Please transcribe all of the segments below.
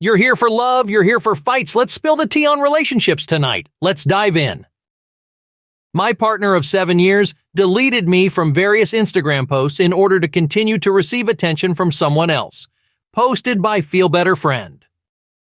You're here for love, you're here for fights. Let's spill the tea on relationships tonight. Let's dive in. My partner of 7 years deleted me from various Instagram posts in order to continue to receive attention from someone else. Posted by Feel Better Friend.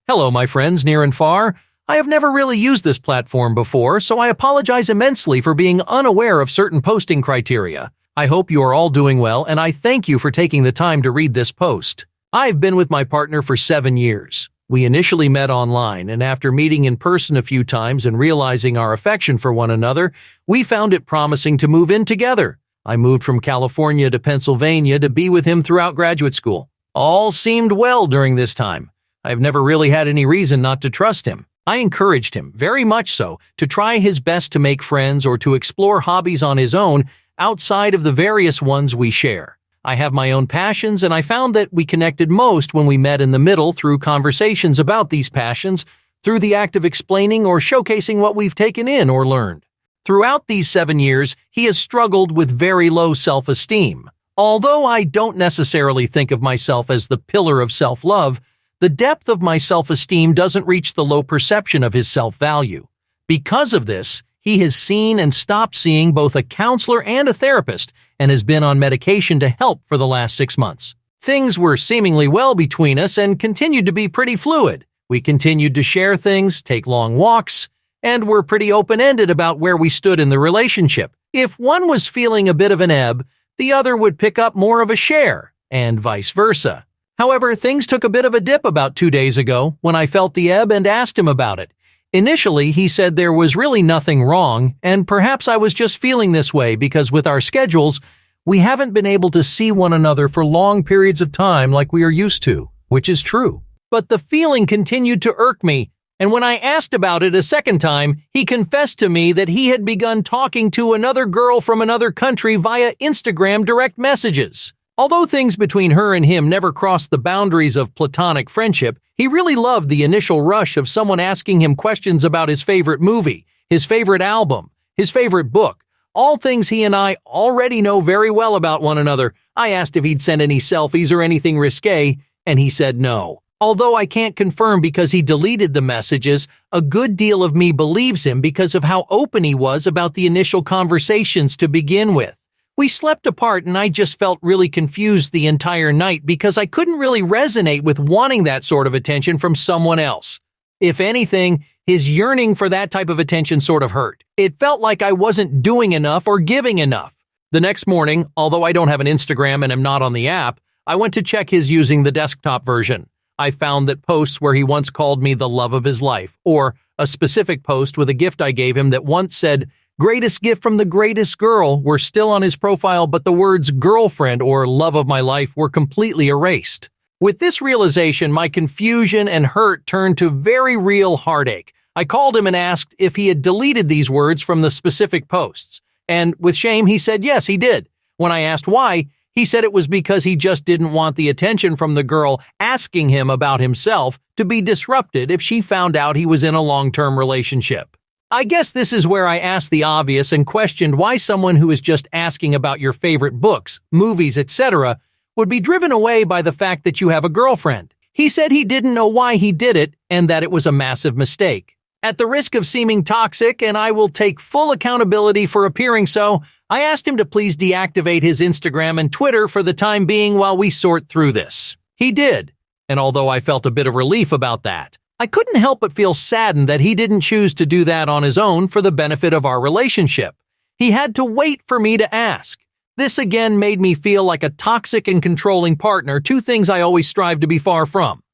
Hello, my friends near and far. I have never really used this platform before, so I apologize immensely for being unaware of certain posting criteria. I hope you are all doing well, and I thank you for taking the time to read this post. I've been with my partner for 7 years. We initially met online, and after meeting in person a few times and realizing our affection for one another, we found it promising to move in together. I moved from California to Pennsylvania to be with him throughout graduate school. All seemed well during this time. I've never really had any reason not to trust him. I encouraged him, very much so, to try his best to make friends or to explore hobbies on his own outside of the various ones we share. I have my own passions, and I found that we connected most when we met in the middle through conversations about these passions, through the act of explaining or showcasing what we've taken in or learned. Throughout these 7 years, he has struggled with very low self-esteem. Although I don't necessarily think of myself as the pillar of self-love, the depth of my self-esteem doesn't reach the low perception of his self-value. Because of this, he has seen and stopped seeing both a counselor and a therapist and has been on medication to help for the last 6 months. Things were seemingly well between us and continued to be pretty fluid. We continued to share things, take long walks, and were pretty open-ended about where we stood in the relationship. If one was feeling a bit of an ebb, the other would pick up more of a share, and vice versa. However, things took a bit of a dip about 2 days ago when I felt the ebb and asked him about it. Initially, he said there was really nothing wrong, and perhaps I was just feeling this way because with our schedules, we haven't been able to see one another for long periods of time like we are used to, which is true. But the feeling continued to irk me, and when I asked about it a second time, he confessed to me that he had begun talking to another girl from another country via Instagram direct messages. Although things between her and him never crossed the boundaries of platonic friendship, he really loved the initial rush of someone asking him questions about his favorite movie, his favorite album, his favorite book, all things he and I already know very well about one another. I asked if he'd send any selfies or anything risque, and he said no. Although I can't confirm because he deleted the messages, a good deal of me believes him because of how open he was about the initial conversations to begin with. We slept apart and I just felt really confused the entire night because I couldn't really resonate with wanting that sort of attention from someone else. If anything, his yearning for that type of attention sort of hurt. It felt like I wasn't doing enough or giving enough. The next morning, although I don't have an Instagram and am not on the app, I went to check his using the desktop version. I found that posts where he once called me the love of his life, or a specific post with a gift I gave him that once said, "Greatest gift from the greatest girl," were still on his profile, but the words girlfriend or love of my life were completely erased. With this realization, my confusion and hurt turned to very real heartache. I called him and asked if he had deleted these words from the specific posts. And with shame, he said yes, he did. When I asked why, he said it was because he just didn't want the attention from the girl asking him about himself to be disrupted if she found out he was in a long-term relationship. I guess this is where I asked the obvious and questioned why someone who is just asking about your favorite books, movies, etc. would be driven away by the fact that you have a girlfriend. He said he didn't know why he did it and that it was a massive mistake. At the risk of seeming toxic, and I will take full accountability for appearing so, I asked him to please deactivate his Instagram and Twitter for the time being while we sort through this. He did, and although I felt a bit of relief about that, I couldn't help but feel saddened that he didn't choose to do that on his own for the benefit of our relationship. He had to wait for me to ask. This again made me feel like a toxic and controlling partner, two things I always strive to be far from.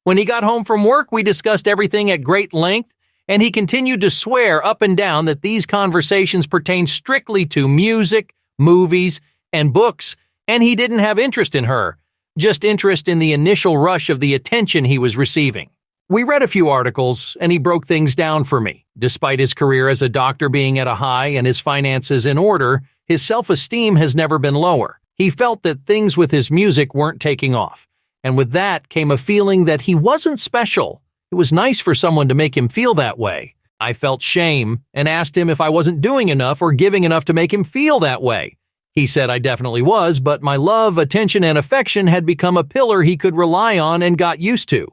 When he got home from work, we discussed everything at great length, and he continued to swear up and down that these conversations pertained strictly to music, movies, and books, and he didn't have interest in her, just interest in the initial rush of the attention he was receiving. We read a few articles, and he broke things down for me. Despite his career as a doctor being at a high and his finances in order, his self-esteem has never been lower. He felt that things with his music weren't taking off, and with that came a feeling that he wasn't special. It was nice for someone to make him feel that way. I felt shame and asked him if I wasn't doing enough or giving enough to make him feel that way. He said I definitely was, but my love, attention, and affection had become a pillar he could rely on and got used to.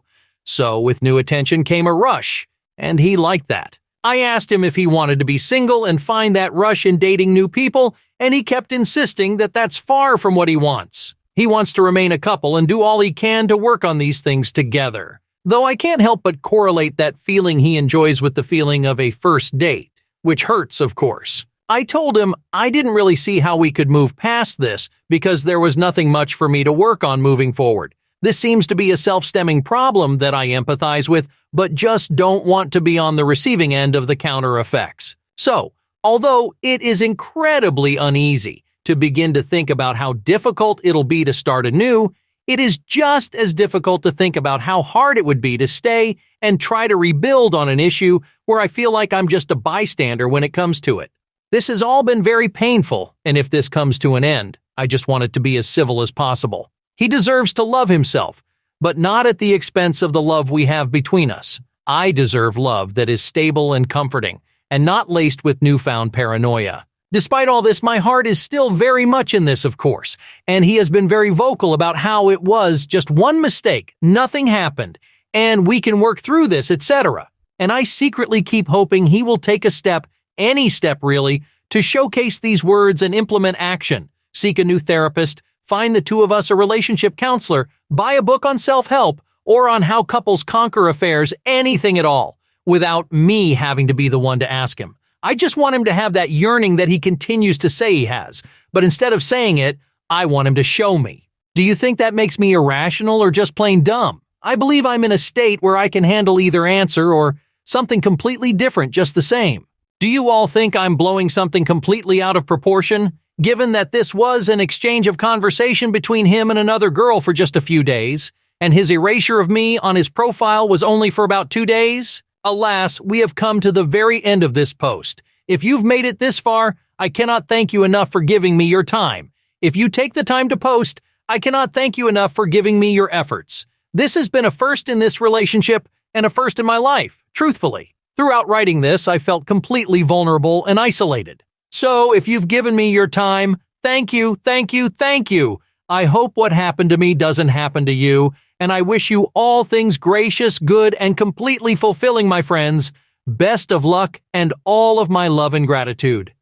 So with new attention came a rush, and he liked that. I asked him if he wanted to be single and find that rush in dating new people, and he kept insisting that that's far from what he wants. He wants to remain a couple and do all he can to work on these things together. Though I can't help but correlate that feeling he enjoys with the feeling of a first date, which hurts, of course. I told him I didn't really see how we could move past this because there was nothing much for me to work on moving forward. This seems to be a self-stemming problem that I empathize with, but just don't want to be on the receiving end of the counter effects. So, although it is incredibly uneasy to begin to think about how difficult it'll be to start anew, it is just as difficult to think about how hard it would be to stay and try to rebuild on an issue where I feel like I'm just a bystander when it comes to it. This has all been very painful, and if this comes to an end, I just want it to be as civil as possible. He deserves to love himself, but not at the expense of the love we have between us. I deserve love that is stable and comforting, and not laced with newfound paranoia. Despite all this, my heart is still very much in this, of course, and he has been very vocal about how it was just one mistake, nothing happened, and we can work through this, etc. And I secretly keep hoping he will take a step, any step really, to showcase these words and implement action, seek a new therapist, find the two of us a relationship counselor, buy a book on self-help, or on how couples conquer affairs, anything at all, without me having to be the one to ask him. I just want him to have that yearning that he continues to say he has, but instead of saying it, I want him to show me. Do you think that makes me irrational or just plain dumb? I believe I'm in a state where I can handle either answer or something completely different just the same. Do you all think I'm blowing something completely out of proportion? Given that this was an exchange of conversation between him and another girl for just a few days, and his erasure of me on his profile was only for about 2 days? Alas, we have come to the very end of this post. If you've made it this far, I cannot thank you enough for giving me your time. If you take the time to post, I cannot thank you enough for giving me your efforts. This has been a first in this relationship and a first in my life, truthfully. Throughout writing this, I felt completely vulnerable and isolated. So, if you've given me your time, thank you, thank you, thank you. I hope what happened to me doesn't happen to you, and I wish you all things gracious, good, and completely fulfilling, my friends. Best of luck and all of my love and gratitude.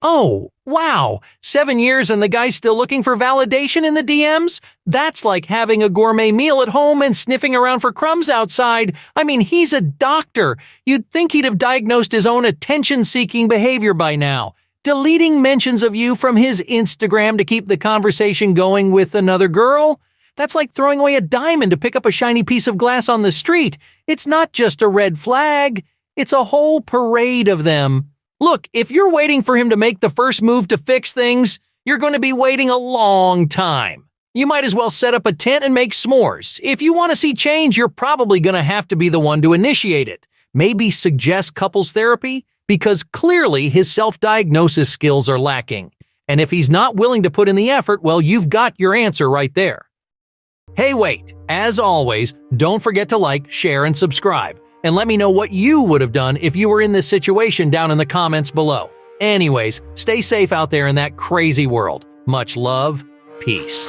Oh, wow, 7 years and the guy's still looking for validation in the DMs? That's like having a gourmet meal at home and sniffing around for crumbs outside. I mean, he's a doctor. You'd think he'd have diagnosed his own attention-seeking behavior by now. Deleting mentions of you from his Instagram to keep the conversation going with another girl? That's like throwing away a diamond to pick up a shiny piece of glass on the street. It's not just a red flag. It's a whole parade of them. Look, if you're waiting for him to make the first move to fix things, you're going to be waiting a long time. You might as well set up a tent and make s'mores. If you want to see change, you're probably going to have to be the one to initiate it. Maybe suggest couples therapy, because clearly his self-diagnosis skills are lacking. And if he's not willing to put in the effort, well, you've got your answer right there. Hey, wait. As always, don't forget to like, share, and subscribe. And let me know what you would have done if you were in this situation down in the comments below. Anyways, stay safe out there in that crazy world. Much love. Peace.